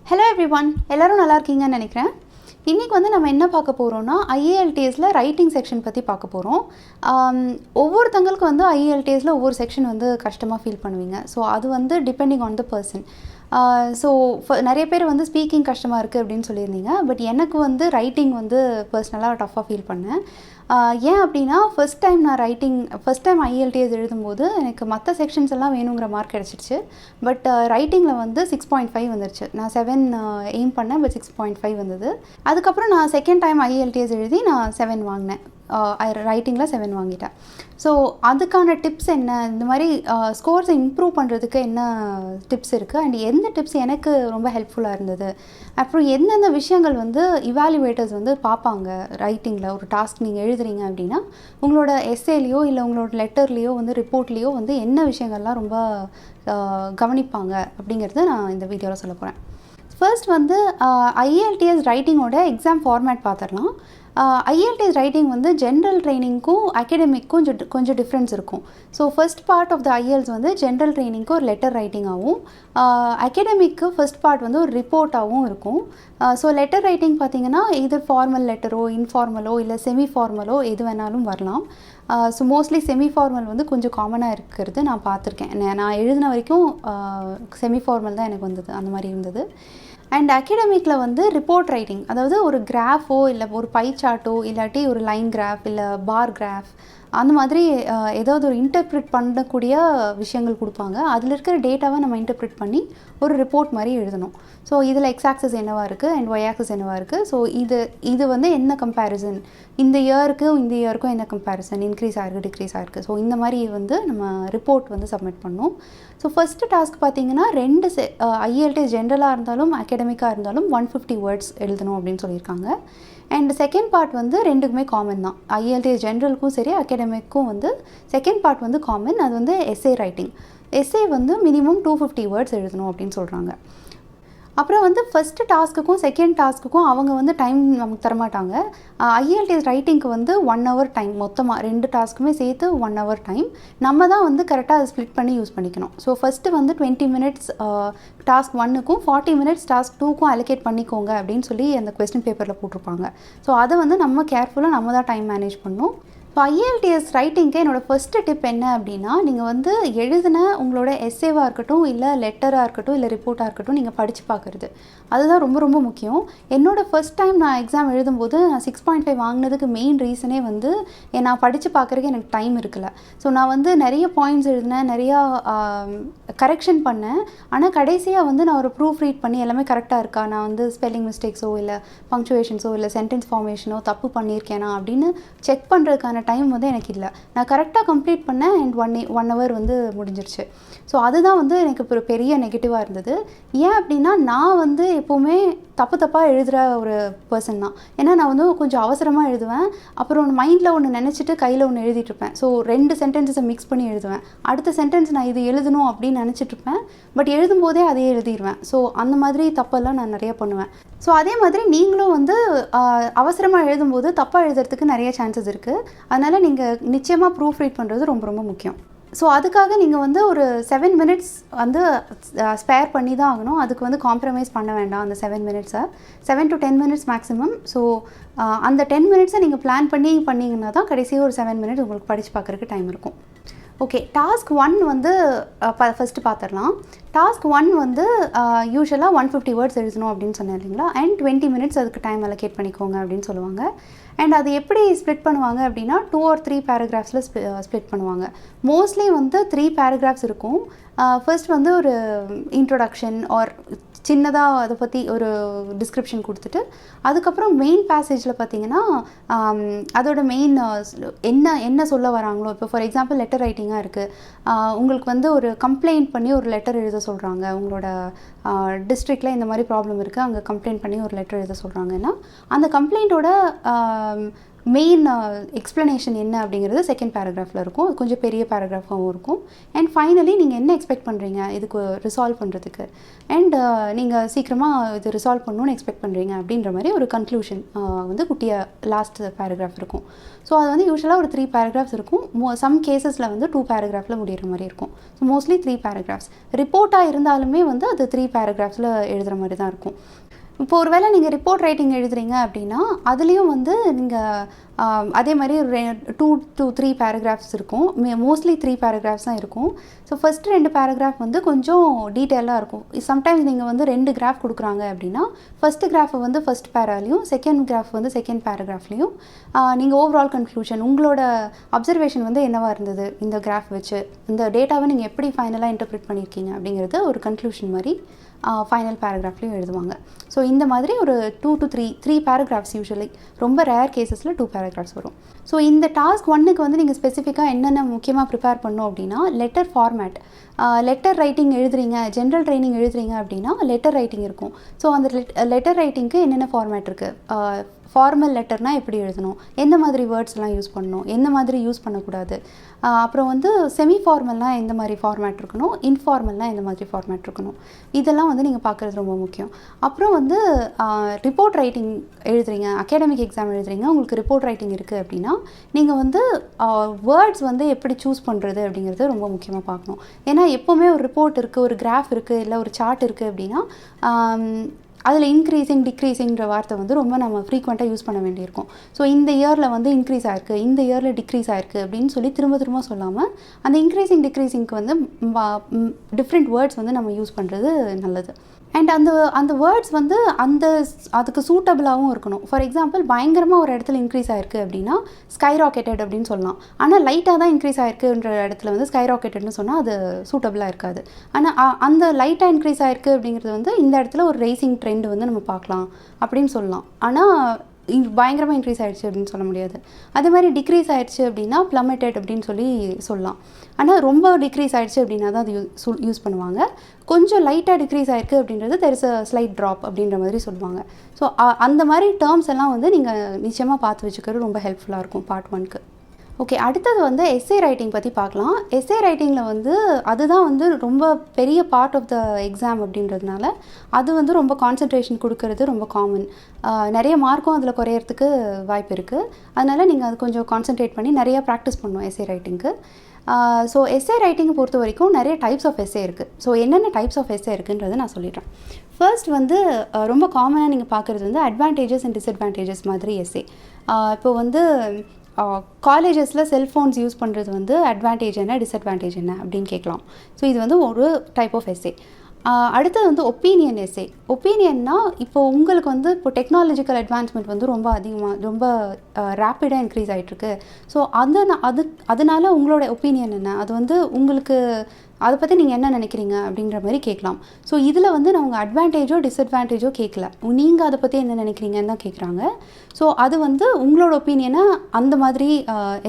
Hello everyone, எல்லாரும் நல்லா இருக்கீங்கன்னு நினைக்கிறேன். இன்றைக்கி வந்து நம்ம என்ன பார்க்க போகிறோம்னா, ஐஏஎல்டிஎஸில் ரைட்டிங் செக்ஷன் பற்றி பார்க்க போகிறோம். ஒவ்வொருத்தங்களுக்கும் வந்து ஐஏஎல்டிஎஸில் ஒவ்வொரு செக்ஷன் வந்து கஷ்டமாக ஃபீல் பண்ணுவீங்க. ஸோ அது வந்து depending on the person. So நிறைய பேர் வந்து ஸ்பீக்கிங் கஷ்டமாக இருக்குது அப்படின்னு சொல்லியிருந்தீங்க. பட் எனக்கு வந்து ரைட்டிங் வந்து பர்சனலாக டஃப்பாக ஃபீல் பண்ணேன். ஏன் அப்படின்னா ஃபஸ்ட் டைம் ஐஎல்டிஎஸ் எழுதும்போது எனக்கு மற்ற செக்ஷன்ஸ் எல்லாம் வேணுங்கிற மார்க் கிடச்சிடுச்சு. பட் ரைட்டிங்கில் வந்து 6.5 வந்துருச்சு. நான் 7 எய்ம் பண்ணேன், பட் 6.5 வந்தது. அதுக்கப்புறம் நான் செகண்ட் டைம் ஐஎல்டிஎஸ் எழுதி நான் 7 வாங்கினேன். ரைட்டிங்கில் 7 வாங்கிட்டேன். ஸோ அதுக்கான டிப்ஸ் என்ன, இந்த மாதிரி ஸ்கோர்ஸை இம்ப்ரூவ் பண்ணுறதுக்கு என்ன டிப்ஸ் இருக்குது, அண்ட் எந்த டிப்ஸ் எனக்கு ரொம்ப ஹெல்ப்ஃபுல்லாக இருந்தது, அப்புறம் எந்தெந்த விஷயங்கள் வந்து இவாலுவேட்டர்ஸ் வந்து பார்ப்பாங்க ரைட்டிங்கில். ஒரு டாஸ்க் நீங்கள் எழுதுறீங்க அப்படின்னா உங்களோட எஸ்ஏலையோ இல்லை உங்களோட லெட்டர்லேயோ வந்து ரிப்போர்ட்லேயோ வந்து என்ன விஷயங்கள்லாம் ரொம்ப கவனிப்பாங்க அப்படிங்கிறது நான் இந்த வீடியோவில் சொல்ல போகிறேன். ஃபர்ஸ்ட் வந்து ஐஏஎல்டிஎஸ் ரைட்டிங்கோட எக்ஸாம் ஃபார்மேட் பார்த்துடலாம். ஐஏஎல்டிஎஸ் ரைட்டிங் வந்து ஜென்ரல் ட்ரைனிங்க்கும் அகடமிக்கும் கொஞ்சம் டிஃப்ரென்ஸ் இருக்கும். So first part of the IELTS வந்து ஜென்ரல் ட்ரைனிங்க்கு ஒரு லெட்டர் ரைட்டிங்காகவும், அகடமிக்கு ஃபர்ஸ்ட் பார்ட் வந்து ஒரு ரிப்போர்ட்டாகவும் இருக்கும். ஸோ லெட்டர் ரைட்டிங் பார்த்திங்கன்னா இது ஃபார்மல் லெட்டரோ இன்ஃபார்மலோ இல்லை செமி ஃபார்மலோ எது வேணாலும் வரலாம். ஸோ மோஸ்ட்லி செமி ஃபார்மல் வந்து கொஞ்சம் காமனாக இருக்கிறது நான் பார்த்துருக்கேன். நான் எழுதின வரைக்கும் செமி ஃபார்மல் தான் எனக்கு வந்தது, அந்த மாதிரி இருந்தது. அண்ட் அகடமிக்கில் வந்து ரிப்போர்ட் ரைட்டிங், அதாவது ஒரு கிராஃபோ இல்லை ஒரு பை சார்ட்டோ இல்லாட்டி ஒரு லைன் கிராஃப் இல்லை பார் கிராஃப் அந்த மாதிரி ஏதாவது ஒரு இன்டர்ப்ரிட் பண்ணக்கூடிய விஷயங்கள் கொடுப்பாங்க. அதில் இருக்கிற டேட்டாவை நம்ம இன்டர்ப்ரிட் பண்ணி ஒரு ரிப்போர்ட் மாதிரி எழுதணும். ஸோ இதில் எக்ஸ் ஆக்சஸ் என்னவாக இருக்குது அண்ட் ஒய் ஆக்சஸ் என்னவாக இருக்குது, ஸோ இது வந்து என்ன கம்பேரிசன், இந்த இயருக்கும் என்ன கம்பேரிசன், இன்க்ரீஸ் ஆகிருக்கு டிக்ரீஸ் ஆகிருக்கு, ஸோ இந்த மாதிரி வந்து நம்ம ரிப்போர்ட் வந்து சப்மிட் பண்ணோம். ஸோ ஃபஸ்ட்டு டாஸ்க் பார்த்திங்கன்னா ஐஎல்டிஎஸ் ஜென்ரலாக இருந்தாலும் அகடமிக்காக இருந்தாலும் 150 வேர்ட்ஸ் எழுதணும் அப்படின்னு சொல்லியிருக்காங்க. அண்ட் செகண்ட் பார்ட் வந்து ரெண்டுக்குமே காமன் தான். ஐஎல்டிஎஸ் ஜென்ரலுக்கும் சரி அகடமிக்கும் வந்து செகண்ட் பார்ட் வந்து காமன். அது வந்து எஸ்ஏ ரைட்டிங். எஸ்ஏ வந்து மினிமம் 250 வேர்ட்ஸ் எழுதணும் அப்படின்னு சொல்கிறாங்க. அப்புறம் வந்து ஃபஸ்ட்டு டாஸ்க்குக்கும் செகண்ட் டாஸ்க்குக்கும் அவங்க வந்து டைம் நமக்கு தரமாட்டாங்க. ஐஎல்டிஎஸ் ரைட்டிங்க்கு வந்து 1 hour டைம், மொத்தமாக 2 டாஸ்க்குமே சேர்த்து 1 hour டைம். நம்ம தான் வந்து கரெக்டாக அதை ஸ்ப்ளிட் பண்ணி யூஸ் பண்ணிக்கணும். ஸோ ஃபஸ்ட்டு வந்து 20 minutes டாஸ்க் 1க்கும் 40 minutes டாஸ்க் 2க்கும் அலோகேட் பண்ணிக்கோங்க அப்படின்னு சொல்லி அந்த கொஸ்டின் பேப்பரில் போட்டிருப்பாங்க. ஸோ அதை வந்து நம்ம கேர்ஃபுல்லாக நம்ம தான் டைம் மேனேஜ் பண்ணணும். இப்போ ஐஎல்டிஎஸ் ரைட்டிங்க்கு என்னோடய ஃபஸ்ட்டு டிப் என்ன அப்படின்னா, நீங்கள் வந்து எழுதின உங்களோட எஸ்ஏவாக இருக்கட்டும் இல்லை லெட்டராக இருக்கட்டும் இல்லை ரிப்போர்ட்டாக இருக்கட்டும் நீங்கள் படித்து பார்க்குறது, அதுதான் ரொம்ப ரொம்ப முக்கியம். என்னோடய ஃபஸ்ட் டைம் நான் எக்ஸாம் எழுதும்போது நான் 6.5 வாங்கினதுக்கு மெயின் ரீசனே வந்து நான் படித்து பார்க்குறதுக்கு எனக்கு டைம் இருக்குல்ல. ஸோ நான் வந்து நிறைய பாயிண்ட்ஸ் எழுதினேன், நிறையா கரெக்ஷன் பண்ணேன். ஆனால் கடைசியாக வந்து நான் ஒரு ப்ரூஃப் ரீட் பண்ணி எல்லாமே கரெக்டாக இருக்கா, நான் வந்து ஸ்பெல்லிங் மிஸ்டேக்ஸோ இல்லை பங்க்சுவேஷன்ஸோ இல்லை சென்டென்ஸ் ஃபார்மேஷனோ தப்பு பண்ணியிருக்கேனா அப்படின்னு செக் பண்ணுறதுக்கான டைம் வந்து எனக்கு இல்லை. நான் கரெக்டாக கம்ப்ளீட் பண்ணேன் அண்ட் 1 hour வந்து முடிஞ்சிருச்சு. ஸோ அதுதான் வந்து எனக்கு ஒரு பெரிய நெகட்டிவாக இருந்தது. ஏன் அப்படின்னா நான் வந்து எப்போவுமே தப்பாக எழுதுகிற ஒரு பர்சன் தான். ஏன்னா நான் வந்து கொஞ்சம் அவசரமாக எழுதுவேன். அப்புறம் மைண்டில் ஒன்று நினச்சிட்டு கையில் ஒன்று எழுதிட்டுருப்பேன். ஸோ 2 சென்டென்ஸை மிக்ஸ் பண்ணி எழுதுவேன். அடுத்த சென்டென்ஸ் நான் இது எழுதணும் அப்படின்னு நினச்சிட்ருப்பேன். பட் எழுதும்போதே அதே எழுதிடுவேன். ஸோ அந்த மாதிரி தப்பெல்லாம் நான் நிறைய பண்ணுவேன். ஸோ அதே மாதிரி நீங்களும் வந்து அவசரமாக எழுதும்போது தப்பாக எழுதுறதுக்கு நிறைய சான்சஸ் இருக்குது. அதனால் நீங்கள் நிச்சயமாக ப்ரூஃப் ரீட் பண்ணுறது ரொம்ப ரொம்ப முக்கியம். ஸோ அதுக்காக நீங்கள் வந்து ஒரு 7 minutes வந்து ஸ்பேர் பண்ணி தான் ஆகணும். அதுக்கு வந்து காம்ப்ரமைஸ் பண்ண வேண்டாம். அந்த 7 minutes 7 to 10 minutes maximum. So அந்த 10 minutes நீங்கள் பிளான் பண்ணிங்கன்னா தான் கடைசியாக ஒரு 7 minutes உங்களுக்கு படித்து பார்க்குறதுக்கு டைம் இருக்கும். ஓகே, டாஸ்க் 1 வந்து ஃபஸ்ட்டு பார்த்துடலாம். டாஸ்க் 1 வந்து யூஸ்வலாக 150 வேர்ட்ஸ் எழுதணும் அப்படின்னு சொன்னேன் இல்லைங்களா. அண்ட் 20 minutes அதுக்கு டைம் அலோகேட் பண்ணிக்கோங்க அப்படின்னு சொல்லுவாங்க. அண்ட் அது எப்படி ஸ்ப்ளிட் பண்ணுவாங்க அப்படின்னா 2 or 3 பேராகிராஃப்ஸில் ஸ்ப்ளிட் பண்ணுவாங்க. மோஸ்ட்லி வந்து 3 பேராகிராஃப்ஸ் இருக்கும். ஃபர்ஸ்ட் வந்து ஒரு இன்ட்ரோடக்ஷன் ஆர் சின்னதாக அதை பற்றி ஒரு டிஸ்கிரிப்ஷன் கொடுத்துட்டு, அதுக்கப்புறம் மெயின் பேசேஜில் பார்த்தீங்கன்னா அதோட மெயின் என்ன சொல்ல வராங்களோ. இப்போ ஃபார் எக்ஸாம்பிள் லெட்டர் ரைட்டிங்காக இருக்குது, உங்களுக்கு வந்து ஒரு கம்ப்ளைண்ட் பண்ணி ஒரு லெட்டர் எழுத சொல்கிறாங்க. உங்களோட டிஸ்ட்ரிக்டில் இந்த மாதிரி ப்ராப்ளம் இருக்குது, அங்கே கம்ப்ளைண்ட் பண்ணி ஒரு லெட்டர் எழுத சொல்கிறாங்கன்னா அந்த கம்ப்ளைண்ட்டோட மெயின் எக்ஸ்ப்ளனேஷன் என்ன அப்படிங்கிறது செகண்ட் பேராகிராஃபில் இருக்கும். அது கொஞ்சம் பெரிய பேராகிராஃபாகவும் இருக்கும். அண்ட் ஃபைனலி நீங்கள் என்ன எக்ஸ்பெக்ட் பண்ணுறீங்க இதுக்கு ரிசால்வ் பண்ணுறதுக்கு, அண்ட் நீங்கள் சீக்கிரமாக இது ரிசால்வ் பண்ணணும்னு எக்ஸ்பெக்ட் பண்ணுறீங்க அப்படின்ற மாதிரி ஒரு கன்க்ளூஷன் வந்து குட்டியாக லாஸ்ட் பேராகிராஃப் இருக்கும். ஸோ அது வந்து யூஸ்வலாக ஒரு 3 பேராகிராஃப்ஸ் இருக்கும். சம் கேசஸில் வந்து 2 பேராகிராஃபில் முடிகிற மாதிரி இருக்கும். So mostly 3 paragraphs. ரிப்போர்ட்டாக இருந்தாலுமே வந்து அது 3 பேராகிராஃப்ஸில் எழுதுகிற மாதிரி தான் இருக்கும். இப்போ ஒரு வேளை நீங்கள் ரிப்போர்ட் ரைட்டிங் எழுதுறீங்க அப்படின்னா அதுலேயும் வந்து நீங்கள் அதே மாதிரி 2 to 3 பேராகிராஃப்ஸ் இருக்கும். மோஸ்ட்லி 3 பேராகிராஃப்ஸ் தான் இருக்கும். ஸோ ஃபஸ்ட்டு 2 பேராகிராஃப் வந்து கொஞ்சம் டீட்டெயிலாக இருக்கும். சம்டைம்ஸ் நீங்கள் வந்து 2 கிராஃப் கொடுக்குறாங்க அப்படின்னா ஃபஸ்ட்டு கிராஃபை வந்து ஃபஸ்ட் பேராலையும் செகண்ட் கிராஃப் வந்து செகண்ட் பேராகிராஃப்லேயும் நீங்கள் ஓவரால் கன்க்ளூஷன் உங்களோட அப்சர்வேஷன் வந்து என்னவாக இருந்தது இந்த கிராஃப் வச்சு, இந்த டேட்டாவை நீங்கள் எப்படி ஃபைனலாக இன்டர்பிரேட் பண்ணியிருக்கீங்க அப்படிங்கிறது ஒரு கன்க்ளூஷன் மாதிரி ஃபைனல் பேராகிராஃப்லேயும் எழுதுவாங்க. ஸோ இந்த மாதிரி ஒரு 2 to 3 பேராகிராஃப்ஸ் யூஸ்வலி, ரொம்ப ரேர் கேசஸில் 2 பேராகிராஃப்ஸ் வரும். ஸோ இந்த டாஸ்க் 1க்கு வந்து நீங்கள் ஸ்பெசிஃபிக்காக என்னென்ன முக்கியமாக ப்ரிப்பேர் பண்ணோம் அப்படின்னா லெட்டர் ஃபார்மேட். லெட்டர் ரைட்டிங் எழுதுறீங்க, ஜென்ரல் ட்ரைனிங் எழுதுறீங்க அப்படின்னா லெட்டர் ரைட்டிங் இருக்கும். ஸோ அந்த லெட்டர் ரைட்டிங்க்கு என்னென்ன ஃபார்மேட் இருக்குது, ஃபார்மல் லெட்டர்னால் எப்படி எழுதணும், எந்த மாதிரி வேர்ட்ஸ்லாம் யூஸ் பண்ணணும், எந்த மாதிரி யூஸ் பண்ணக்கூடாது, அப்புறம் வந்து செமி ஃபார்மல்னால் எந்த மாதிரி ஃபார்மேட் இருக்கணும், இன்ஃபார்மல்னால் எந்த மாதிரி ஃபார்மேட் இருக்கணும், இதெல்லாம் வந்து நீங்கள் பார்க்குறது ரொம்ப முக்கியம். அப்புறம் வந்து ரிப்போர்ட் ரைட்டிங் எழுதுறீங்க, அகாடமிக் எக்ஸாம் எழுதுறீங்க, உங்களுக்கு ரிப்போர்ட் ரைட்டிங் இருக்குது அப்படின்னா நீங்கள் வந்து வேர்ட்ஸ் வந்து எப்படி சூஸ் பண்ணுறது அப்படிங்கிறது ரொம்ப முக்கியமாக பார்க்கணும். ஏன்னா எப்போவுமே ஒரு ரிப்போர்ட் இருக்குது, ஒரு கிராஃப் இருக்குது, இல்லை ஒரு சார்ட் இருக்குது அப்படின்னா அதில் இன்க்ரீஸிங் டிக்ரீஸிங்கிற வார்த்தை வந்து ரொம்ப நம்ம ஃப்ரீக்வெண்ட்டாக யூஸ் பண்ண வேண்டியிருக்கும். ஸோ இந்த இயரில் வந்து இன்க்ரீஸ் ஆயிருக்கு, இந்த இயரில் டிக்ரீஸ் ஆயிருக்கு அப்படின்னு சொல்லி திரும்ப திரும்ப சொல்லாமல் அந்த இன்க்ரீஸிங் டிக்ரீஸிங்க்கு வந்து டிஃப்ரெண்ட் வேர்ட்ஸ் வந்து நம்ம யூஸ் பண்ணுறது நல்லது. அண்ட் அந்த வேர்ட்ஸ் வந்து அதுக்கு சூட்டபிளாகவும் இருக்கணும். ஃபார் எக்ஸாம்பிள் பயங்கரமாக ஒரு இடத்துல இன்க்ரீஸ் ஆயிருக்கு அப்படின்னா ஸ்கை ராக்கெட்டட் அப்படின்னு சொல்லலாம். ஆனால் லைட்டாக தான் இன்க்ரீஸ் ஆயிருக்குன்ற இடத்துல வந்து ஸ்கை ராக்கெட்டட்னு சொன்னால் அது சூட்டபிளாக இருக்காது. ஆனால் அந்த லைட்டாக இன்க்ரீஸ் ஆயிருக்கு அப்படிங்கிறது வந்து இந்த இடத்துல ஒரு ரேசிங் ட்ரெண்ட் வந்து நம்ம பார்க்கலாம் அப்படின்னு சொல்லலாம். ஆனால் பயங்கரமாக இன்க்ரீஸ் ஆகிடுச்சு அப்படின்னு சொல்ல முடியாது. அதே மாதிரி டிக்ரீஸ் ஆகிடுச்சு அப்படின்னா ப்ளமெட்டட் அப்படின்னு சொல்லலாம். ஆனால் ரொம்ப டிக்ரீஸ் ஆகிடுச்சு அப்படின்னா தான் அது யூஸ் பண்ணுவாங்க. கொஞ்சம் லைட்டாக டிக்ரீஸ் ஆகிருக்கு அப்படின்றது there is a slight drop அப்படின்ற மாதிரி சொல்லுவாங்க. ஸோ அந்த மாதிரி டேர்ம்ஸ் எல்லாம் வந்து நீங்கள் நிச்சயமாக பார்த்து வச்சுக்கிறது ரொம்ப ஹெல்ப்ஃபுல்லாக இருக்கும் பார்ட் 1க்கு. ஓகே, அடுத்தது வந்து எஸ்ஏ ரைட்டிங் பற்றி பார்க்கலாம். எஸ்ஏ ரைட்டிங்கில் வந்து அதுதான் வந்து ரொம்ப பெரிய பார்ட் ஆஃப் த எக்ஸாம் அப்படின்றதுனால அது வந்து ரொம்ப கான்சன்ட்ரேஷன் கொடுக்கறது ரொம்ப காமன். நிறைய மார்க்கும் அதில் குறையறதுக்கு வாய்ப்பு இருக்குது. அதனால் நீங்கள் அது கொஞ்சம் கான்சன்ட்ரேட் பண்ணி நிறையா ப்ராக்டிஸ் பண்ணணும் எஸ்ஏ ரைட்டிங்க்கு. ஸோ எஸ்ஏ ரைட்டிங்கை பொறுத்த வரைக்கும் நிறைய டைப்ஸ் ஆஃப் எஸ்ஏ இருக்குது. ஸோ என்னென்ன டைப்ஸ் ஆஃப் எஸ்ஏ இருக்குன்றதை நான் சொல்லிடுறேன். ஃபர்ஸ்ட் வந்து ரொம்ப காமனாக நீங்கள் பார்க்குறது வந்து அட்வான்டேஜஸ் அண்ட் டிஸ்அட்வான்டேஜஸ் மாதிரி எஸ்ஏ. இப்போ வந்து காலேஜஸில் செல்ஃபோன்ஸ் யூஸ் பண்ணுறது வந்து அட்வான்டேஜ் என்ன டிஸ்அட்வான்டேஜ் என்ன அப்படின்னு கேட்கலாம். ஸோ இது வந்து ஒரு டைப் ஆஃப் எஸ்ஏ. அடுத்தது வந்து ஒப்பீனியன் எஸ்ஏ. ஒப்பீனியன்னா இப்போ உங்களுக்கு வந்து இப்போ டெக்னாலஜிக்கல் அட்வான்ஸ்மெண்ட் வந்து ரொம்ப ரேப்பிடாக இன்க்ரீஸ் ஆகிட்டுருக்கு. ஸோ அதனால உங்களோட ஒப்பீனியன் என்ன, அது வந்து உங்களுக்கு அதை பற்றி நீங்கள் என்ன நினைக்கிறீங்க அப்படின்ற மாதிரி கேட்கலாம். ஸோ இதில் வந்து அவங்க அட்வான்டேஜோ டிஸ்அட்வான்டேஜோ கேட்கல, நீங்கள் அதை பற்றி என்ன நினைக்கிறீங்கன்னு தான் கேட்குறாங்க. ஸோ அது வந்து உங்களோட ஒப்பீனியனை அந்த மாதிரி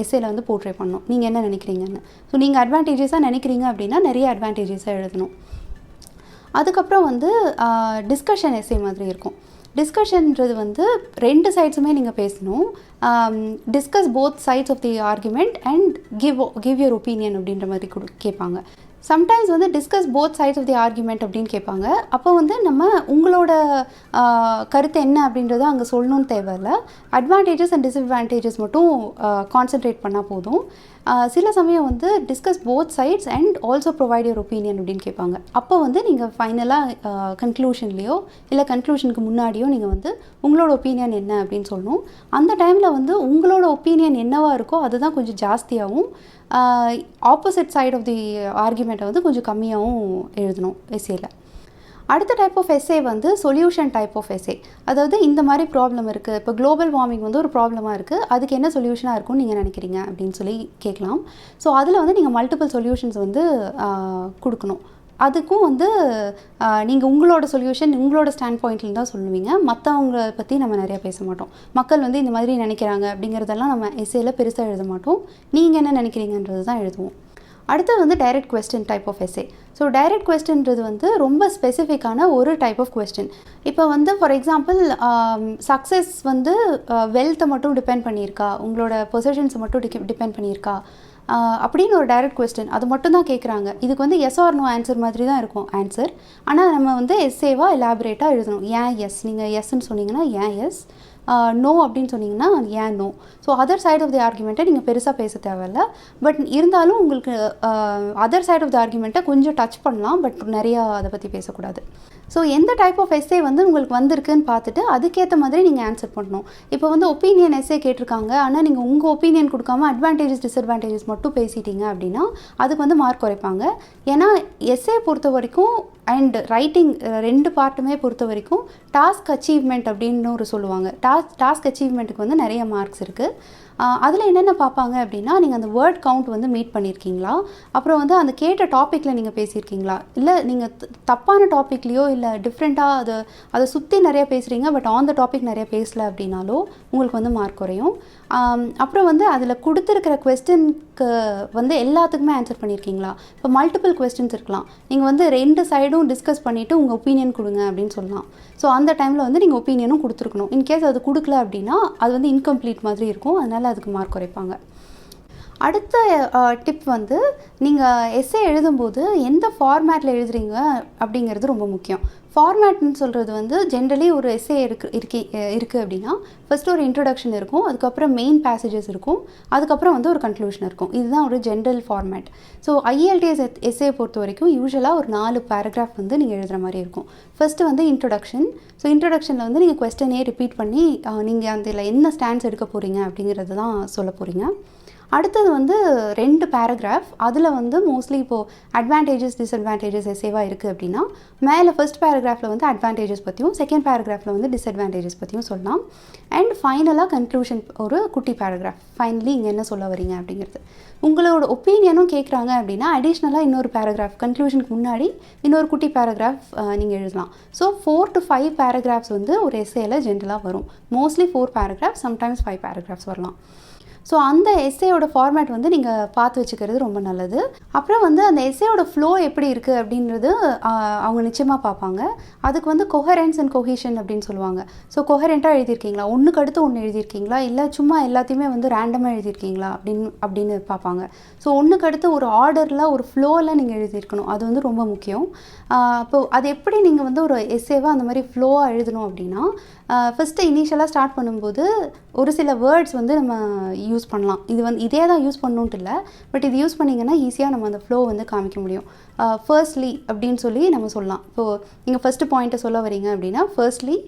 எஸ்ஏல வந்து போர்ட்ரே பண்ணணும், நீங்கள் என்ன நினைக்கிறீங்கன்னு. ஸோ நீங்கள் அட்வான்டேஜஸாக நினைக்கிறீங்க அப்படின்னா நிறைய அட்வான்டேஜஸாக எழுதணும். அதுக்கப்புறம் வந்து டிஸ்கஷன் எஸ்ஏ மாதிரி இருக்கும். டிஸ்கஷன்ன்றது வந்து 2 சைட்ஸுமே நீங்கள் பேசணும். Discuss both sides of the argument and give your opinion அப்படின்ற மாதிரி கேட்பாங்க. சம்டைம்ஸ் வந்து discuss both sides of the argument அப்படின்னு கேட்பாங்க. அப்போ வந்து நம்ம உங்களோட கருத்து என்ன அப்படின்றத அங்கே சொல்லணும்னு தேவையில்லை. அட்வான்டேஜஸ் அண்ட் டிஸ்அட்வான்டேஜஸ் மட்டும் கான்சென்ட்ரேட் பண்ணால் போதும். சில சமயம் வந்து discuss both sides and also provide your opinion அப்படின்னு கேட்பாங்க. அப்போ வந்து நீங்கள் ஃபைனலாக கன்க்ளூஷன்லேயோ இல்லை கன்க்ளூஷனுக்கு முன்னாடியோ நீங்கள் வந்து உங்களோட ஒப்பீனியன் என்ன அப்படின்னு சொல்லணும். அந்த டைமில் வந்து உங்களோட ஒப்பீனியன் என்னவாக இருக்கோ அதுதான் கொஞ்சம் ஜாஸ்தியாகவும் ஆப்போசிட் சைட் ஆஃப் தி ஆர்குமெண்ட்டை வந்து கொஞ்சம் கம்மியாகவும் எழுதணும் எஸ்ஏல. அடுத்த டைப் ஆஃப் எஸ்ஏ வந்து சொல்யூஷன் டைப் ஆஃப் எஸ்ஏ. அதாவது இந்த மாதிரி ப்ராப்ளம் இருக்குது, இப்போ குளோபல் வார்மிங் வந்து ஒரு ப்ராப்ளமாக இருக்குது, அதுக்கு என்ன சொல்யூஷனாக இருக்கும்னு நீங்கள் நினைக்கிறீங்க அப்படின்னு சொல்லி கேட்கலாம். ஸோ அதில் வந்து நீங்கள் மல்டிபிள் சொல்யூஷன்ஸ் வந்து கொடுக்கணும். அதுக்கும் வந்து நீங்கள் உங்களோட சொல்யூஷன் உங்களோட ஸ்டாண்ட் பாயிண்ட்ல தான் சொல்லுவீங்க. மற்றவங்கள பற்றி நம்ம நிறையா பேச மாட்டோம். மக்கள் வந்து இந்த மாதிரி நினைக்கிறாங்க அப்படிங்கிறதெல்லாம் நம்ம எஸ்ஏல பெருசாக எழுத மாட்டோம். நீங்கள் என்ன நினைக்கிறீங்கன்றது தான் எழுதுவோம். அடுத்து வந்து direct question type of essay. So direct கொஸ்டின்றது வந்து ரொம்ப ஸ்பெசிஃபிக்கான ஒரு டைப் ஆஃப் கொஸ்டின். இப்போ வந்து ஃபார் எக்ஸாம்பிள் சக்ஸஸ் வந்து வெல்த்தை மட்டும் டிபெண்ட் பண்ணியிருக்கா, உங்களோட பொசிஷன்ஸை மட்டும் டிபெண்ட் பண்ணியிருக்கா அப்படின்னு ஒரு டைரக்ட் கொஸ்டின் அது மட்டும் தான் கேட்குறாங்க. இதுக்கு வந்து எஸ் ஆர் நோ ஆன்சர் மாதிரி தான் இருக்கும் ஆன்சர். ஆனால் நம்ம வந்து எஸ்ஸேவாக எலாபரேட்டாக எழுதணும். ஏன் எஸ், நீங்கள் எஸ்ன்னு சொன்னீங்கன்னா ஏன் எஸ், நோ அப்படின்னு சொன்னீங்கன்னா ஏன் no. So other side of the ஆர்குமெண்ட்டை நீங்கள் பெருசாக பேச தேவையில்ல. பட் இருந்தாலும் உங்களுக்கு அதர் சைட் ஆஃப் தி ஆர்குமெண்ட்டை கொஞ்சம் டச் பண்ணலாம், பட் நிறையா அதை பற்றி பேசக்கூடாது. ஸோ எந்த டைப் ஆஃப் எஸ்ஸே வந்து உங்களுக்கு வந்திருக்குன்னு பார்த்துட்டு அதுக்கேற்ற மாதிரி நீங்கள் ஆன்சர் பண்ணணும். இப்போ வந்து ஒப்பீனியன் எஸ்ஸே கேட்டிருக்காங்க, ஆனால் நீங்கள் உங்கள் ஒப்பீனியன் கொடுக்காம அட்வான்டேஜஸ் டிஸ்அட்வான்டேஜஸ் மட்டும் பேசிட்டீங்க அப்படின்னா அதுக்கு வந்து மார்க் குறைப்பாங்க. ஏன்னா எஸ்ஸே பொறுத்த வரைக்கும் அண்ட் ரைட்டிங் ரெண்டு பார்ட்டுமே பொறுத்த வரைக்கும் டாஸ்க் அச்சீவ்மெண்ட் அப்படின்னு ஒரு சொல்லுவாங்க. டாஸ்க் அச்சீவ்மெண்ட்டுக்கு வந்து நிறைய மார்க்ஸ் இருக்குது. அதில் என்னென்ன பார்ப்பாங்க அப்படின்னா, நீங்கள் அந்த வேர்ட் கவுண்ட் வந்து மீட் பண்ணியிருக்கீங்களா, அப்புறம் வந்து அந்த கேட்ட டாப்பிக்கில் நீங்கள் பேசியிருக்கீங்களா, இல்லை நீங்கள் தப்பான டாப்பிக்லேயோ இல்லை டிஃப்ரெண்ட்டாக அதை சுற்றி நிறைய பேசுகிறீங்க பட் ஆன் த டாபிக் நிறைய பேசலை அப்படின்னாலோ உங்களுக்கு வந்து மார்க் குறையும். அப்புறம் வந்து அதில் கொடுத்துருக்கிற கொஸ்டினுக்கு வந்து எல்லாத்துக்குமே ஆன்சர் பண்ணியிருக்கீங்களா. இப்போ மல்டிபிள் கொஸ்டின்ஸ் இருக்கலாம், நீங்கள் வந்து ரெண்டு சைடும் டிஸ்கஸ் பண்ணிவிட்டு உங்கள் ஒப்பீனியன் கொடுங்க அப்படின்னு சொல்லலாம். ஸோ அந்த டைமில் வந்து நீங்கள் ஒப்பீனியனும் கொடுத்துருக்கணும். இன்கேஸ் அது கொடுக்கல அப்படின்னா அது வந்து இன்கம்ப்ளீட் மாதிரி இருக்கும், அதனால் அதுக்கு மார்க் குறைப்பாங்க. அடுத்த டிப் வந்து நீங்கள் எஸ்ஸே எழுதும்போது எந்த ஃபார்மேட்டில் எழுதுறீங்க அப்படிங்கிறது ரொம்ப முக்கியம். ஃபார்மேட்னு சொல்கிறது வந்து ஜென்ரலி ஒரு எஸ்ஸே இருக்குது அப்படின்னா ஃபஸ்ட்டு ஒரு இன்ட்ரொடக்ஷன் இருக்கும், அதுக்கப்புறம் மெயின் பேசேஜஸ் இருக்கும், அதுக்கப்புறம் வந்து ஒரு கன்க்ளூஷன் இருக்கும். இதுதான் ஒரு general format. So IELTS essay பொறுத்த வரைக்கும் யூஸ்வலாக ஒரு 4 பேராகிராஃப் வந்து நீங்கள் எழுதுகிற மாதிரி இருக்கும். ஃபஸ்ட்டு வந்து இன்ட்ரொடக்ஷன். ஸோ இன்ட்ரொடக்ஷனில் வந்து நீங்கள் கொஸ்டனே ரிப்பீட் பண்ணி நீங்கள் அதில் என்ன ஸ்டாண்ட்ஸ் எடுக்க போகிறீங்க அப்படிங்கிறது தான் சொல்ல போகிறீங்க. அடுத்தது வந்து 2 பேராகிராஃப். அதில் வந்து மோஸ்ட்லி இப்போது அட்வான்டேஜஸ் டிஸ்அட்வான்டேஜஸ் எஸ்ஸேவாக இருக்குது அப்படின்னா மேலே ஃபர்ஸ்ட் பேராகிராஃபில் வந்து அட்வான்டேஜஸ் பற்றியும் செகண்ட் பேராகிராஃபில் வந்து டிஸ்அட்வான்டேஜஸ் பற்றியும் சொல்லலாம். அண்ட் ஃபைனலாக கன்க்ளூஷன் ஒரு குட்டி பேராகிராஃப், ஃபைனலி இங்கே என்ன சொல்ல வரீங்க அப்படிங்கிறது. உங்களோட ஒப்பீனியனும் கேட்குறாங்க அப்படின்னா அடிஷ்னலாக இன்னொரு பேராகிராஃப் கன்க்ளூஷனுக்கு முன்னாடி இன்னொரு குட்டி பேராகிராஃப் நீங்கள் எழுதலாம். ஸோ 4 to 5 பேராகிராஃப்ஸ் வந்து ஒரு எஸ்ஸேயில் ஜென்ரலாக வரும். மோஸ்ட்லி 4 பேராகிராஃப்ஸ், சம்டைம்ஸ் 5 பேராகிராஃப்ஸ் வரலாம். ஸோ அந்த எஸ்ஸேயோட ஃபார்மேட் வந்து நீங்கள் பார்த்து வச்சுக்கிறது ரொம்ப நல்லது. அப்புறம் வந்து அந்த எஸ்ஸேயோட ஃப்ளோ எப்படி இருக்குது அப்படின்றது அவங்க நிச்சயமாக பார்ப்பாங்க. அதுக்கு வந்து கொஹரன்ஸ் அண்ட் கொஹீஷன் அப்படின்னு சொல்லுவாங்க. ஸோ கொஹரண்ட்டாக எழுதியிருக்கீங்களா, ஒன்றுக்கு அடுத்து ஒன்று எழுதியிருக்கீங்களா, இல்லை சும்மா எல்லாத்தையுமே வந்து ரேண்டமாக எழுதியிருக்கீங்களா அப்படின்னு பார்ப்பாங்க. ஸோ ஒன்றுக்கு அடுத்து ஒரு ஆர்டரில் ஒரு ஃப்ளோவில் நீங்கள் எழுதியிருக்கணும், அது வந்து ரொம்ப முக்கியம். அப்போது அது எப்படி நீங்கள் வந்து ஒரு எஸ்ஸேவாக அந்த மாதிரி ஃப்ளோவாக எழுதணும் அப்படின்னா, ஃபஸ்ட்டு இனிஷியலாக ஸ்டார்ட் பண்ணும்போது ஒரு சில வேர்ட்ஸ் வந்து நம்ம யூஸ் பண்ணலாம். இது வந்து இதே தான் யூஸ் பண்ணணுன்ட்டு இல்லை, பட் இது யூஸ் பண்ணிங்கன்னா ஈஸியாக நம்ம அந்த ஃப்ளோ வந்து காமிக்க முடியும். ஃபர்ஸ்ட்லி அப்படின்னு சொல்லி நம்ம சொல்லலாம். இப்போது நீங்கள் ஃபஸ்ட்டு பாயிண்ட்டை சொல்ல வரீங்க அப்படின்னா ஃபர்ஸ்ட்லி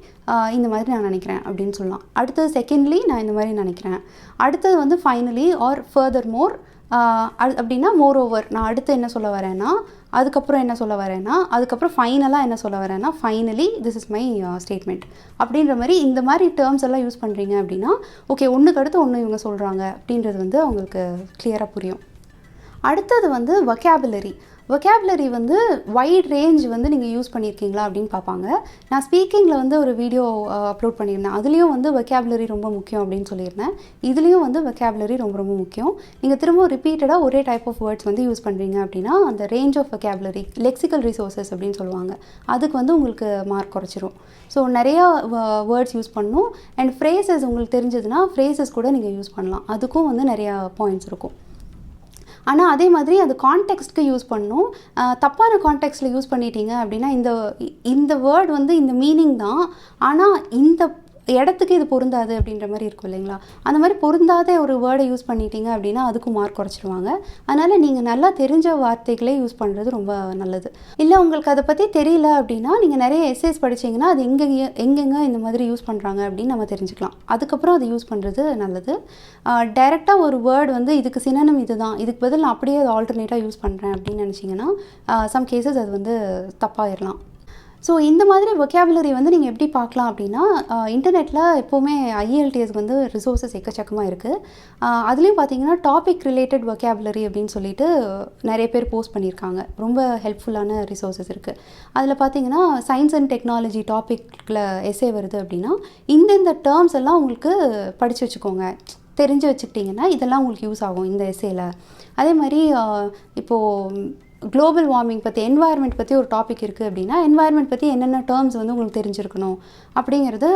இந்த மாதிரி நான் நினைக்கிறேன் அப்படின்னு சொல்லலாம். அடுத்தது செகண்ட்லி நான் இந்த மாதிரி நினைக்கிறேன். அடுத்தது வந்து ஃபைனலி ஆர் ஃபர்தர் மோர் அப்படின்னா மோர் ஓவர் நான் அடுத்து என்ன சொல்ல வரேன்னா, அதுக்கப்புறம் என்ன சொல்ல வரேன்னா, அதுக்கப்புறம் ஃபைனலாக என்ன சொல்ல வரேன்னா finally this is my statement அப்படின்ற மாதிரி இந்த மாதிரி டேர்ம்ஸ் எல்லாம் யூஸ் பண்ணுறீங்க அப்படின்னா ஓகே ஒன்றுக்கு அடுத்து ஒன்று இவங்க சொல்கிறாங்க அப்படின்றது வந்து அவங்களுக்கு கிளியராக புரியும். அடுத்தது வந்து வொக்காபுலரி வந்து வைட் ரேஞ்ச் வந்து நீங்கள் யூஸ் பண்ணியிருக்கீங்களா அப்படின்னு பார்ப்பாங்க. நான் ஸ்பீக்கிங்கில் வந்து ஒரு வீடியோ அப்லோட் பண்ணியிருந்தேன், அதுலேயும் வந்து வொக்காபுலரி ரொம்ப முக்கியம் அப்படின்னு சொல்லியிருந்தேன். இதுலேயும் வந்து வொக்காபுலரி ரொம்ப ரொம்ப முக்கியம். நீங்கள் திரும்ப ரிப்பீட்டடாக ஒரே டைப் ஆஃப் வேர்ட்ஸ் வந்து யூஸ் பண்ணுறீங்க அப்படின்னா அந்த range of vocabulary lexical resources அப்படின்னு சொல்லுவாங்க, அதுக்கு வந்து உங்களுக்கு மார்க் குறைச்சிரும். ஸோ நிறையா வேர்ட்ஸ் யூஸ் பண்ணணும். அண்ட் ஃப்ரேசஸ் உங்களுக்கு தெரிஞ்சதுன்னா ஃப்ரேசஸ் கூட நீங்கள் யூஸ் பண்ணலாம், அதுக்கும் வந்து நிறையா பாயிண்ட்ஸ் இருக்கும். ஆனால் அதே மாதிரி அது கான்டெக்ஸ்ட்க்கு யூஸ் பண்ணணும். தப்பான கான்டெக்ஸ்ட்டில் யூஸ் பண்ணிட்டீங்க அப்படின்னா இந்த வேர்ட் வந்து இந்த மீனிங் தான், ஆனால் இந்த இடத்துக்கு இது பொருந்தாது அப்படின்ற மாதிரி இருக்கும் இல்லைங்களா. அந்த மாதிரி பொருந்தாத ஒரு வேர்டை யூஸ் பண்ணிட்டீங்க அப்படின்னா அதுக்கும் மார்க் குறைச்சிடுவாங்க. அதனால் நீங்கள் நல்லா தெரிஞ்ச வார்த்தைகளே யூஸ் பண்ணுறது ரொம்ப நல்லது. இல்லை உங்களுக்கு அதை பற்றி தெரியல அப்படின்னா நீங்கள் நிறைய எஸ்ஸேஸ் படிச்சிங்கன்னா அது எங்கெங்கே இந்த மாதிரி யூஸ் பண்ணுறாங்க அப்படின்னு நம்ம தெரிஞ்சுக்கலாம். அதுக்கப்புறம் அதை யூஸ் பண்ணுறது நல்லது. டைரெக்டாக ஒரு வேர்டு வந்து இதுக்கு சினோனிம் இதுதான், இதுக்கு பதில் நான் அப்படியே அதை ஆல்டர்னேட்டாக யூஸ் பண்ணுறேன் அப்படின்னு நினச்சிங்கன்னா சம் கேசஸ் அது வந்து தப்பாகிடலாம். ஸோ இந்த மாதிரி வொக்காபுலரி வந்து நீங்கள் எப்படி பார்க்கலாம் அப்படின்னா இன்டர்நெட்டில் எப்போவுமே ஐஎல்டிஎஸ்க்கு வந்து ரிசோர்ஸஸ் எக்கச்சக்கமாக இருக்குது. அதுலேயும் பார்த்தீங்கன்னா டாபிக் ரிலேட்டட் வொக்காபுலரி அப்படின்னு சொல்லிட்டு நிறைய பேர் போஸ்ட் பண்ணியிருக்காங்க, ரொம்ப ஹெல்ப்ஃபுல்லான ரிசோர்ஸஸ் இருக்குது. அதில் பார்த்தீங்கன்னா சயின்ஸ் அண்ட் டெக்னாலஜி டாப்பிக்கில் எஸ்ஸே வருது அப்படின்னா இந்தந்த டேர்ம்ஸ் எல்லாம் உங்களுக்கு படித்து வச்சுக்கோங்க. தெரிஞ்சு வச்சுக்கிட்டிங்கன்னா இதெல்லாம் உங்களுக்கு யூஸ் ஆகும் இந்த எஸ்ஸேல. அதே மாதிரி இப்போது குளோபல் வார்மிங் பற்றி, என்வாயர்மெண்ட் பற்றி ஒரு டாபிக் இருக்குது அப்படின்னா என்வாயர்மெண்ட் பற்றி என்னென்ன டேர்ம்ஸ் வந்து உங்களுக்கு தெரிஞ்சிருக்கணும் அப்படிங்கிறது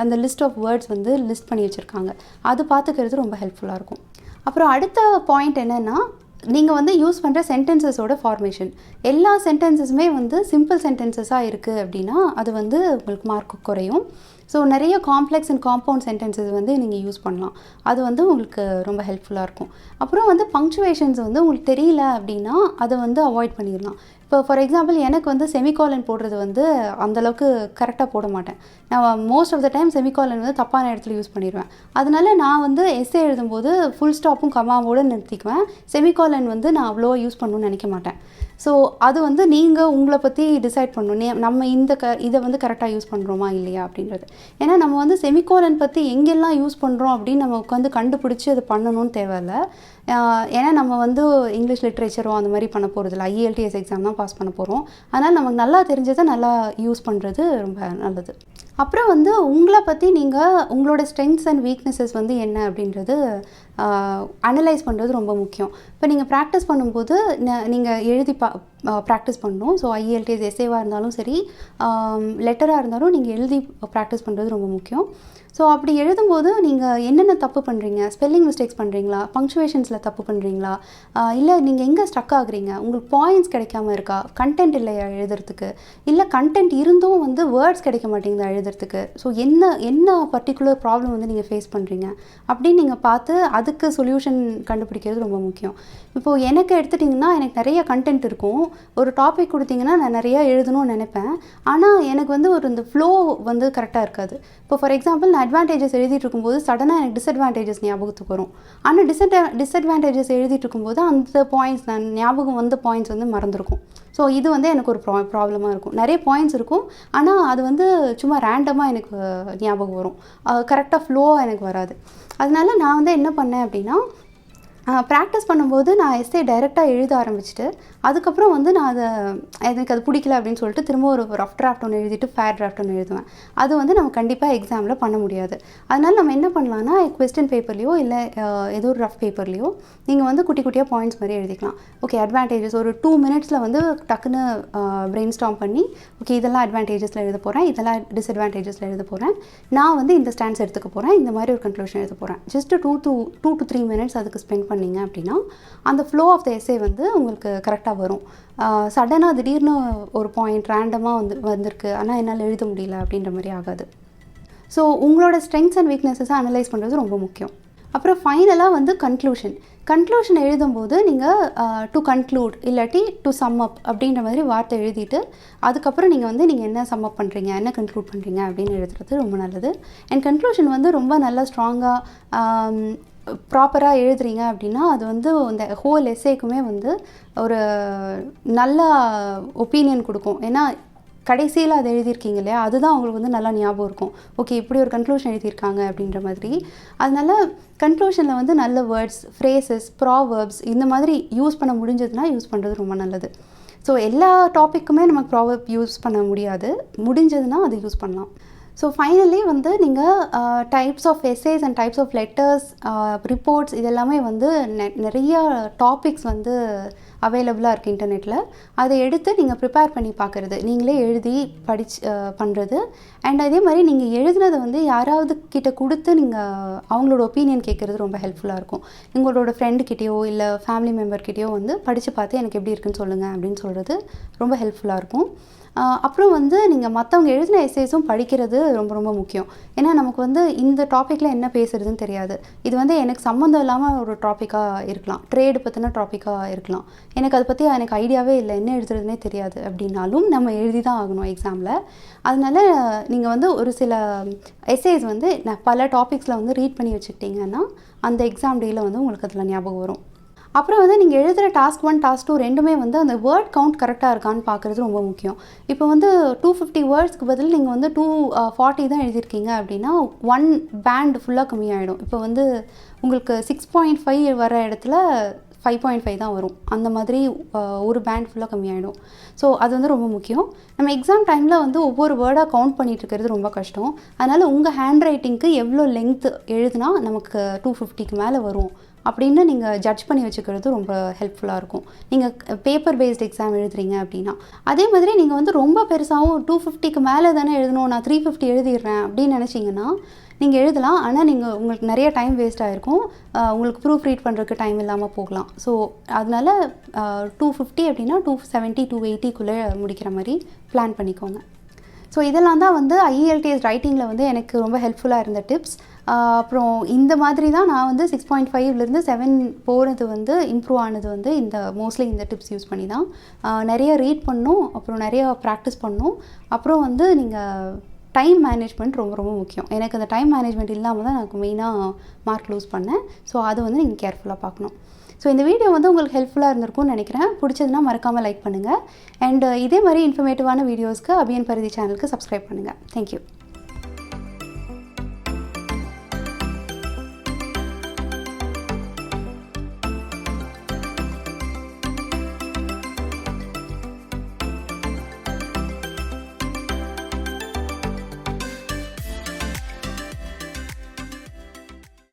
அந்த லிஸ்ட் ஆஃப் வேர்ட்ஸ் வந்து லிஸ்ட் பண்ணி வச்சுருக்காங்க. அது பார்த்துக்கிறது ரொம்ப ஹெல்ப்ஃபுல்லாக இருக்கும். அப்புறம் அடுத்த பாயிண்ட் என்னென்னா, நீங்கள் வந்து யூஸ் பண்ணுற சென்டென்சஸோட ஃபார்மேஷன். எல்லா சென்டென்சஸுமே வந்து சிம்பிள் சென்டென்சஸாக இருக்குது அப்படின்னா அது வந்து உங்களுக்கு மார்க் குறையும். ஸோ நிறைய காம்ப்ளெக்ஸ் அண்ட் காம்பவுண்ட் சென்டென்சஸ் வந்து நீங்கள் யூஸ் பண்ணலாம். அது வந்து உங்களுக்கு ரொம்ப ஹெல்ப்ஃபுல்லாக இருக்கும். அப்புறம் வந்து பங்க்சுவேஷன்ஸ் வந்து உங்களுக்கு தெரியல அப்படின்னா அதை வந்து அவாய்ட் பண்ணிடலாம். இப்போ ஃபார் எக்ஸாம்பிள் எனக்கு வந்து செமிகாலன் போடுறது வந்து அந்தளவுக்கு கரெக்டாக போட மாட்டேன். நான் most of the time semicolon வந்து தப்பான இடத்துல யூஸ் பண்ணிடுவேன். அதனால நான் வந்து எஸ்ஸே எழுதும்போது ஃபுல் ஸ்டாப்பும் கமாவோடு நிறுத்திக்குவேன். செமிகாலன் வந்து நான் அவ்வளோ யூஸ் பண்ணணும்னு நினைக்க மாட்டேன். ஸோ அது வந்து நீங்கள் உங்களை பற்றி டிசைட் பண்ணணும், நம்ம இதை வந்து கரெக்டாக யூஸ் பண்ணுறோமா இல்லையா அப்படின்றது. ஏன்னா நம்ம வந்து செமிகாலன் பற்றி எங்கெல்லாம் யூஸ் பண்ணுறோம் அப்படின்னு நம்ம உட்காந்து கண்டுபிடிச்சி அது பண்ணணும்னு தேவையில்லை. ஏன்னா நம்ம வந்து இங்கிலீஷ் லிட்ரேச்சரோ அந்த மாதிரி பண்ண போகிறதில்ல, IELTS எக்ஸாம் தான் பாஸ் பண்ண போகிறோம். அதனால் நமக்கு நல்லா தெரிஞ்சதை நல்லா யூஸ் பண்ணுறது ரொம்ப நல்லது. அப்புறம் வந்து உங்களை பற்றி நீங்கள் உங்களோட ஸ்ட்ரெங்த்ஸ் அண்ட் வீக்னஸஸ் வந்து என்ன அப்படின்றது அனலைஸ் பண்ணுறது ரொம்ப முக்கியம். இப்போ நீங்கள் ப்ராக்டிஸ் பண்ணும்போது நீங்கள் எழுதி ப்ராக்டிஸ் பண்ணணும். ஸோ IELTS எஸ்ஏவாக இருந்தாலும் சரி, லெட்டராக இருந்தாலும் நீங்கள் எழுதி ப்ராக்டிஸ் பண்ணுறது ரொம்ப முக்கியம். ஸோ அப்படி எழுதும்போது நீங்கள் என்னென்ன தப்பு பண்ணுறீங்க, ஸ்பெல்லிங் மிஸ்டேக்ஸ் பண்ணுறீங்களா, பங்க்சுவேஷன்ஸில் தப்பு பண்ணுறீங்களா, இல்லை நீங்கள் எங்கே ஸ்ட்ரக் ஆகுறீங்க, உங்களுக்கு பாயிண்ட்ஸ் கிடைக்காம இருக்கா, கண்டென்ட் இல்லையா எழுதுறதுக்கு, இல்லை கண்டென்ட் இருந்தும் வந்து வேர்ட்ஸ் கிடைக்க மாட்டேங்குதா எழுதுறதுக்கு. ஸோ என்ன பர்டிகுலர் ப்ராப்ளம் வந்து நீங்கள் ஃபேஸ் பண்ணுறீங்க அப்படின்னு நீங்கள் பார்த்து அதுக்கு சொல்யூஷன் கண்டுபிடிக்கிறது ரொம்ப முக்கியம். இப்போது எனக்கு எடுத்துட்டிங்கன்னா எனக்கு நிறைய கண்டென்ட் இருக்கும். ஒரு டாபிக் கொடுத்தீங்கன்னா நான் நிறையா எழுதணும்னு நினைப்பேன். ஆனால் எனக்கு வந்து இந்த ஃப்ளோ வந்து கரெக்டாக இருக்காது. இப்போ ஃபார் எக்ஸாம்பிள் நான் அட்வான்டேஜஸ் எழுதிட்டு இருக்கும்போது சடனாக எனக்கு டிஸ்அட்வான்டேஜஸ் ஞாபகத்துக்கு வரும். ஆனால் டிஸ்அட்வான்டேஜஸ் எழுதிட்டு இருக்கும்போது அந்த பாயிண்ட்ஸ் நான் ஞாபகம் வந்த பாயிண்ட்ஸ் வந்து மறந்துருக்கும். ஸோ இது வந்து எனக்கு ஒரு ப்ராப்ளமாக இருக்கும். நிறைய பாயிண்ட்ஸ் இருக்கும், ஆனால் அது வந்து சும்மா ரேண்டமாக எனக்கு ஞாபகம் வரும். கரெக்டாக ஃப்ளோவாக எனக்கு வராது. அதனால நான் வந்து என்ன பண்ணேன் அப்படின்னா, ப்ராக்டிஸ் பண்ணும்போது நான் எஸ்ஸே டைரெக்டாக எழுத ஆரம்பிச்சுட்டு அதுக்கப்புறம் வந்து நான் எனக்கு அது பிடிக்கல அப்படின்னு சொல்லிட்டு திரும்ப ஒரு ரஃப் டிராஃப்ட் ஒன்று எழுதிட்டு ஃபேர் டிராஃப்ட் ஒன்று எழுதுவேன். அது வந்து நம்ம கண்டிப்பாக எக்ஸாமில் பண்ண முடியாது. அதனால் நம்ம என்ன பண்ணலான்னா, கொஸ்டின் பேப்பர்லையோ இல்லை ஏதோ ஒரு ரஃப் பேப்பர்லையோ நீங்கள் வந்து குட்டி குட்டியாக பாயிண்ட்ஸ் மாதிரி எழுதிக்கலாம். ஓகே, அட்வான்டேஜஸ் ஒரு 2 minutesல வந்து டக்குன்னு பிரெயின் ஸ்டார்ம் பண்ணி, ஓகே இதெல்லாம் அட்வான்டேஜஸில் எழுத போகிறேன், இதெல்லாம் டிஸ்அட்வான்டேஜஸில் எழுத போகிறேன், நான் வந்து இந்த ஸ்டாண்ட்ஸ் எடுத்துக்க போகிறேன், இந்த மாதிரி ஒரு கன்க்ளூஷன் எழுத போகிறேன். ஜஸ்ட் 2 to 3 minutes அதுக்கு ஸ்பெண்ட் பண்ணிங்க அப்படின்னா அந்த ஃப்ளோ ஆஃப் த எஸ்ஸே வந்து உங்களுக்கு கரெக்டாக வரும். சடனாக திடீர்னு ஒரு பாயிண்ட் ரேண்டமாக வந்திருக்கு, ஆனால் என்னால் எழுத முடியல அப்படின்ற மாதிரி ஆகாது. ஸோ உங்களோட ஸ்ட்ரெங்த்ஸ் அண்ட் வீக்னஸஸை அனலைஸ் பண்ணுறது ரொம்ப முக்கியம். அப்புறம் ஃபைனலாக வந்து கன்க்ளூஷன் எழுதும்போது நீங்கள் டு கன்க்ளூட் இல்லாட்டி டு சம் அப் அப்படின்ற மாதிரி வார்த்தை எழுதிட்டு அதுக்கப்புறம் நீங்கள் என்ன சம் அப் பண்ணுறீங்க, என்ன கன்க்ளூட் பண்ணுறீங்க அப்படின்னு எழுதுறது ரொம்ப நல்லது. அண்ட் கன்க்ளூஷன் வந்து ரொம்ப நல்லா ஸ்ட்ராங்காக ப்ராப்பராக எழுதுறீங்க அப்படின்னா அது வந்து இந்த ஹோல் எஸ்ஸேக்குமே வந்து ஒரு நல்ல ஒப்பீனியன் கொடுக்கும். ஏன்னா கடைசியில் அதை எழுதியிருக்கீங்க இல்லையா, அதுதான் உங்களுக்கு வந்து நல்லா ஞாபகம் இருக்கும். ஓகே, இப்படி ஒரு கன்க்ளூஷன் எழுதியிருக்காங்க அப்படின்ற மாதிரி. அதனால கன்க்ளூஷனில் வந்து நல்ல வேர்ட்ஸ், ஃப்ரேசஸ், ப்ராவர்ப்ஸ் இந்த மாதிரி யூஸ் பண்ண முடிஞ்சதுன்னா யூஸ் பண்ணுறது ரொம்ப நல்லது. ஸோ எல்லா டாப்பிக்குமே நமக்கு ப்ராவர்ப் யூஸ் பண்ண முடிஞ்சதுன்னா அது யூஸ் பண்ணலாம். ஸோ ஃபைனலி வந்து நீங்கள் types of essays and types of letters, reports இதெல்லாமே வந்து நிறைய டாபிக்ஸ் வந்து அவைலபிளாக இருக்குது இன்டர்நெட்டில். அதை எடுத்து நீங்கள் ப்ரிப்பேர் பண்ணி பார்க்குறது, நீங்களே எழுதி பண்ணுறது. அண்ட் அதே மாதிரி நீங்கள் எழுதுனதை வந்து யாராவது கிட்ட கொடுத்து நீங்கள் அவங்களோட ஒப்பீனியன் கேட்குறது ரொம்ப ஹெல்ப்ஃபுல்லாக இருக்கும். உங்களோட ஃப்ரெண்டுக்கிட்டேயோ இல்லை ஃபேமிலி மெம்பர்கிட்டேயோ வந்து படித்து பார்த்து எனக்கு எப்படி இருக்குன்னு சொல்லுங்கள் அப்படின்னு சொல்கிறது ரொம்ப ஹெல்ப்ஃபுல்லாக இருக்கும். அப்புறம் வந்து நீங்கள் மற்றவங்க எழுதின எஸ்ஸேஸும் படிக்கிறது ரொம்ப ரொம்ப முக்கியம். ஏன்னா நமக்கு வந்து இந்த டாப்பிக்கில் என்ன பேசுகிறதுன்னு தெரியாது. இது வந்து எனக்கு சம்மந்தம் இல்லாமல் ஒரு டாப்பிக்காக இருக்கலாம், ட்ரேடு பற்றின டாப்பிக்காக இருக்கலாம். அதை பற்றி எனக்கு ஐடியாவே இல்லை, என்ன எழுதுறதுனே தெரியாது அப்படின்னாலும் நம்ம எழுதி தான் ஆகணும் எக்ஸாமில். அதனால் நீங்கள் வந்து ஒரு சில எஸ்ஸேஸ் வந்து பல டாபிக்ஸில் வந்து ரீட் பண்ணி வச்சுக்கிட்டிங்கன்னா அந்த எக்ஸாம் டேயில் வந்து உங்களுக்கு அதில் ஞாபகம் வரும். அப்புறம் வந்து நீங்கள் எழுதுகிற டாஸ்க் 1 டாஸ்க் 2 ரெண்டுமே வந்து அந்த வேர்ட் கவுண்ட் கரெக்டாக இருக்கான்னு பார்க்குறது ரொம்ப முக்கியம். இப்போ வந்து 250 வேர்ட்ஸ்க்கு பதில் நீங்கள் வந்து 240 தான் எழுதியிருக்கீங்க அப்படின்னா 1 பேண்ட் ஃபுல்லாக கம்மியாகிடும். இப்போ வந்து உங்களுக்கு 6.5 வர இடத்துல 5.5 தான் வரும். அந்த மாதிரி ஒரு பேண்ட் ஃபுல்லாக கம்மியாயிடும். ஸோ அது வந்து ரொம்ப முக்கியம். நம்ம எக்ஸாம் டைமில் வந்து ஒவ்வொரு வேர்டாக கவுண்ட் பண்ணிட்டு இருக்கிறது ரொம்ப கஷ்டம். அதனால் உங்கள் ஹேண்ட் ரைட்டிங்க்கு எவ்வளோ லெங்க்த் எழுதுனா நமக்கு 250க்கு மேலே வரும் அப்படின்னு நீங்கள் ஜட்ஜ் பண்ணி வச்சுக்கிறது ரொம்ப ஹெல்ப்ஃபுல்லாக இருக்கும். நீங்கள் பேப்பர் பேஸ்ட் எக்ஸாம் எழுதுறீங்க அப்படின்னா. அதே மாதிரி நீங்கள் வந்து ரொம்ப பெருசாகவும் 250க்கு மேலே தானே எழுதணும், நான் 350 எழுதிடுறேன் அப்படின்னு நினச்சிங்கன்னா நீங்கள் எழுதலாம். ஆனால் நீங்கள் உங்களுக்கு நிறைய டைம் வேஸ்ட் ஆகிருக்கும். உங்களுக்கு ப்ரூஃப் ரீட் பண்ணுறதுக்கு டைம் இல்லாமல் போகலாம். ஸோ அதனால் 250 அப்படின்னா 270 280க்குள்ளே முடிக்கிற மாதிரி பிளான் பண்ணிக்கோங்க. ஸோ இதெல்லாம் தான் வந்து IELTS ரைட்டிங்கில் வந்து எனக்கு ரொம்ப ஹெல்ப்ஃபுல்லாக இருந்த டிப்ஸ். அப்புறம் இந்த மாதிரி தான் நான் வந்து 6.5லேருந்து 7 போகிறது வந்து இம்ப்ரூவ் ஆனது வந்து மோஸ்ட்லி இந்த டிப்ஸ் யூஸ் பண்ணி தான். நிறைய ரீட் பண்ணணும், அப்புறம் நிறையா ப்ராக்டிஸ் பண்ணணும். அப்புறம் வந்து நீங்கள் டைம் மேனேஜ்மெண்ட் ரொம்ப ரொம்ப முக்கியம். எனக்கு அந்த டைம் மேனேஜ்மெண்ட் இல்லாமல் தான் எனக்கு மெயினாக மார்க் லூஸ் பண்ணேன். ஸோ அது வந்து நீங்கள் கேர்ஃபுல்லாக பார்க்கணும். ஸோ இந்த வீடியோ வந்து உங்களுக்கு ஹெல்ப்ஃபுல்லாக இருந்திருக்கும்னு நினைக்கிறேன். பிடிச்சதுன்னா மறக்காமல் லைக் பண்ணுங்கள். அண்ட் இதே மாதிரி இன்ஃபர்மேட்டிவான வீடியோஸ்க்கு அபியன் பரிதி சேனலுக்கு சப்ஸ்கிரைப் பண்ணுங்கள். தேங்க்யூ.